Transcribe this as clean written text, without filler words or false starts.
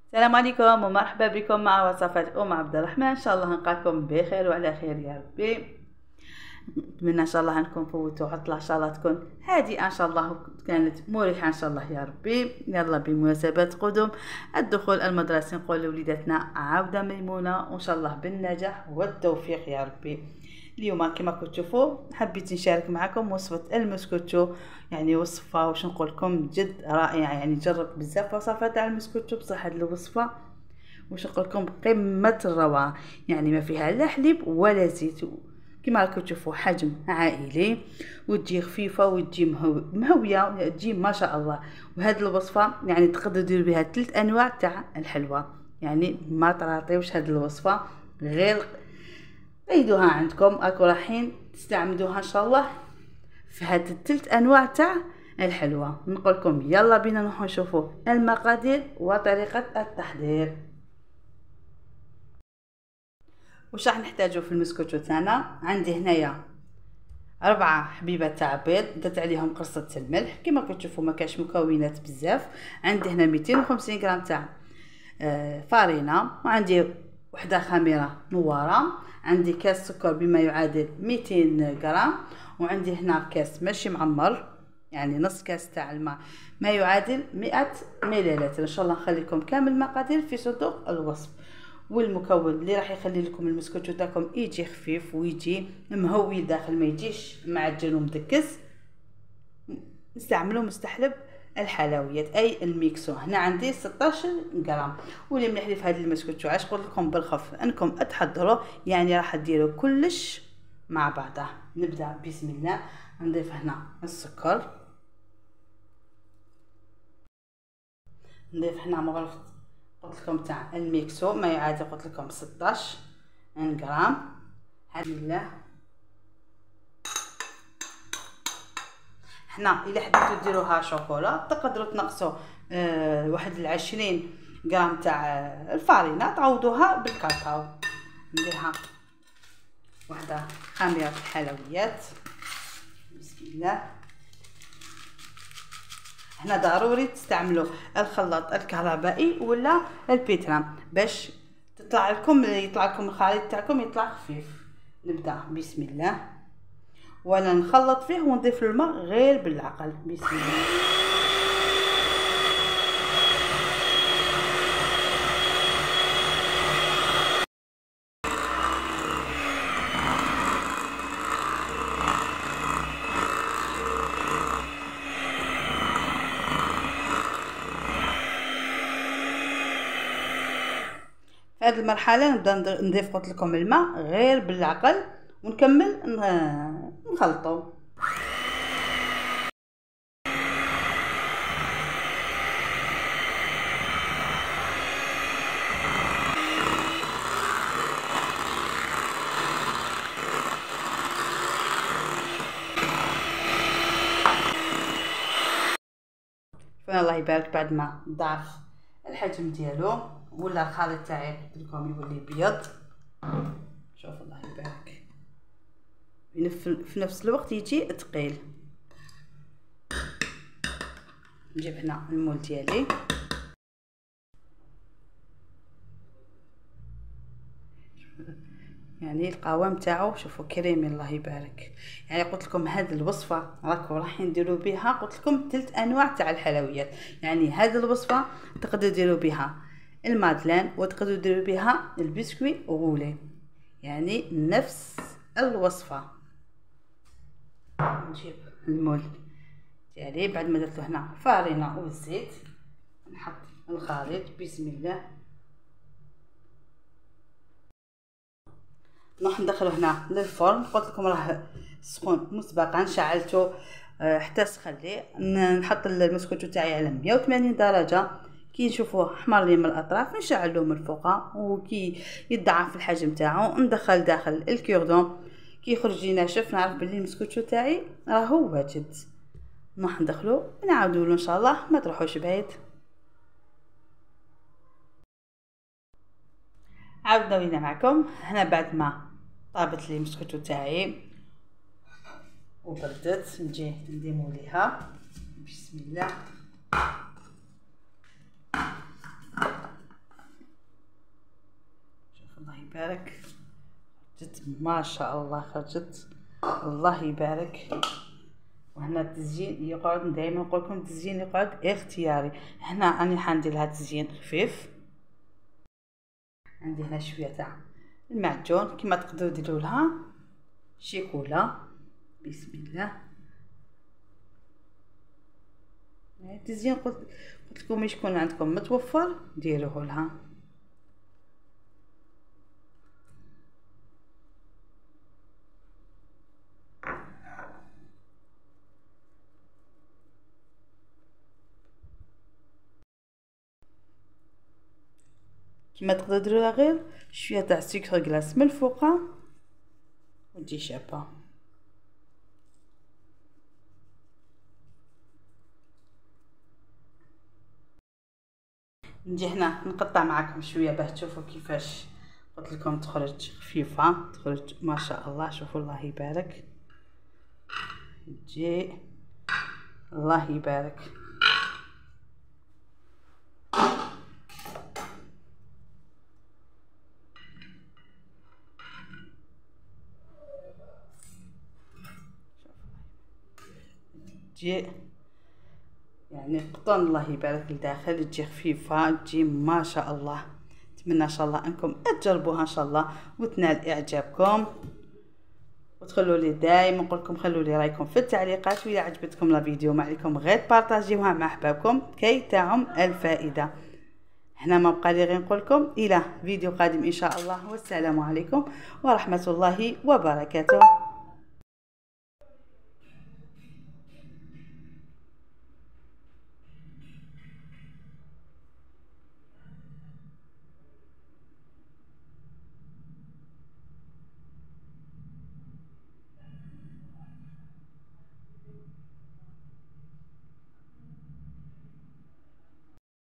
السلام عليكم ومرحبا بكم مع وصفات عبد الرحمن. ان شاء الله نلقاكم بخير وعلى خير يا ربي. نتمنى ان شاء الله انكم فوتوا عطله ان شاء الله تكون هادئه، ان شاء الله كانت مريحه ان شاء الله يا ربي. يلا بمناسبه قدوم الدخول المدرسي نقول لوليداتنا عوده ميمونه وان شاء الله بالنجاح والتوفيق يا ربي. اليوم كما كنتوا تشوفوا حبيت نشارك معكم وصفه المسكوتشو، يعني وصفه واش نقول لكم جد رائعه. يعني جربت بزاف وصفات تاع المسكوتشو، بصح هذه الوصفه واش نقول لكم قمه الروعه، يعني ما فيها لا حليب ولا زيت. كما راكم تشوفوا حجم عائلي وتجي خفيفه وتجي مهويه، تجي ما شاء الله. وهذه الوصفه يعني تقدروا ديروا بها 3 انواع تاع الحلوى، يعني ما تراطيوش هذه الوصفه، غير قيدوها عندكم اكو رايحين تستعملوها ان شاء الله في هاد 3 انواع تاع الحلوى. نقول لكم يلا بينا نروحوا نشوفوا المقادير وطريقه التحضير. واش راح نحتاجو في المسكوتشو تاعنا؟ عندي هنايا 4 حبيبات تاع بيض، درت عليهم قرصه الملح. كما كتشوفوا ما كاش مكونات بزاف. عندي هنا 250 غرام تاع فارينه، وعندي وحده خميره نواره، عندي كاس سكر بما يعادل 200 غرام، وعندي هنا كاس ماشي معمر يعني نص كاس تاع الماء ما يعادل 100 ملل. ان شاء الله نخليكم كامل المقادير في صندوق الوصف. والمكون اللي راح يخلي لكم المسكوتشو تاعكم يجي خفيف ويجي مهوي داخل، ما يجيش معجن ومدكس. نستعملوا مستحلب الحلويات اي الميكسو. هنا عندي 16 غرام. واللي مليح لي في هذا المسكوتشو علاش قلت لكم بالخف انكم تحضروا، يعني راح ديروا كلش مع بعضه. نبدا بسم الله. نضيف هنا السكر، نضيف هنا مغرفه قلت لكم تاع الميكسو ما يعادل قلت لكم 16 غرام. بسم الله. حنا الا حبيتو ديروها شوكولا تقدروا تنقصوا واحد 20 غرام تاع الفارينه تعوضوها بالكاكاو. نديرها وحده خميره الحلويات. بسم الله. هنا ضروري تستعملوا الخلاط الكهربائي ولا البيترام باش يطلع لكم الخليط تاعكم يطلع خفيف. نبدا بسم الله، ولا نخلط فيه ونضيف الماء غير بالعقل. بسم الله. في هذه المرحله نبدا نضيف قلت لكم الماء غير بالعقل ونكمل نخلطو. الله يبارك بعد ما ضعف الحجم ديالو ولا الخليط تاعي قلت لكم يولي بيض. شوف الله يبارك في نفس الوقت يجي ثقيل. نجيب هنا المول ديالي، يعني القوام تاعو شوفوا كريمي الله يبارك. يعني قلت لكم هذه الوصفه راكم راح نديروا بها قلت لكم 3 انواع تاع الحلويات. يعني هذه الوصفه تقدروا ديروا بها المادلين وتقدروا ديروا بها البسكويت غولي، يعني نفس الوصفه. نجيب المول ديالي بعد ما درت هنا فارينه والزيت، نحط الخليط بسم الله. راح ندخلو هنا للفرن. قلت لكم راه سخون مسبقا، شعلته حتى سخن لي. نحط المسكوتشو تاعي على 180 درجه. كي نشوفوه حمر لي من الاطراف نشعلوه من الفوق، وكي يضعف الحجم تاعو ندخل داخل الكوردون. كي يخرج لي ناشف نعرف بلي المسكوتشو تاعي راهو واجد. راح ندخلو نعاودولو ان شاء الله، ما تروحوش بعيد. عاودنا وينا معكم هنا بعد ما طابت لي المسكوتشو تاعي وبردت. نجي نديمو ليها بسم الله. ما شاء الله خرجت الله يبارك. وهنا التزيين يقعد دائما نقول لكم التزيين يقعد اختياري. هنا راني حندير لها تزيين خفيف. عندي هنا شويه تاع المعجون كما تقدروا ديروا لها شيكولا. بسم الله. التزيين قلت لكم يكون عندكم متوفر ديروه لها. كما تقدروا ديروها غير شويه تاع سكر كلاص من الفوقه وتجي شابه. نجي هنا نقطع معكم شويه باه تشوفوا كيفاش قلت لكم تخرج خفيفه، تخرج ما شاء الله. شوفوا الله يبارك. تجي الله يبارك. تجي يعني قطن الله يبارك لداخل، تجي خفيفه، تجي ما شاء الله. نتمنى ان شاء الله انكم تجربوها ان شاء الله وتنال اعجابكم. وتخلوا لي دائما نقول لكم خلوا لي رايكم في التعليقات، واذا عجبتكم الفيديو ما عليكم غير بارطاجيوها مع احبابكم كي تعم الفائده. هنا ما بقى لي غير نقول لكم الى فيديو قادم ان شاء الله، والسلام عليكم ورحمه الله وبركاته.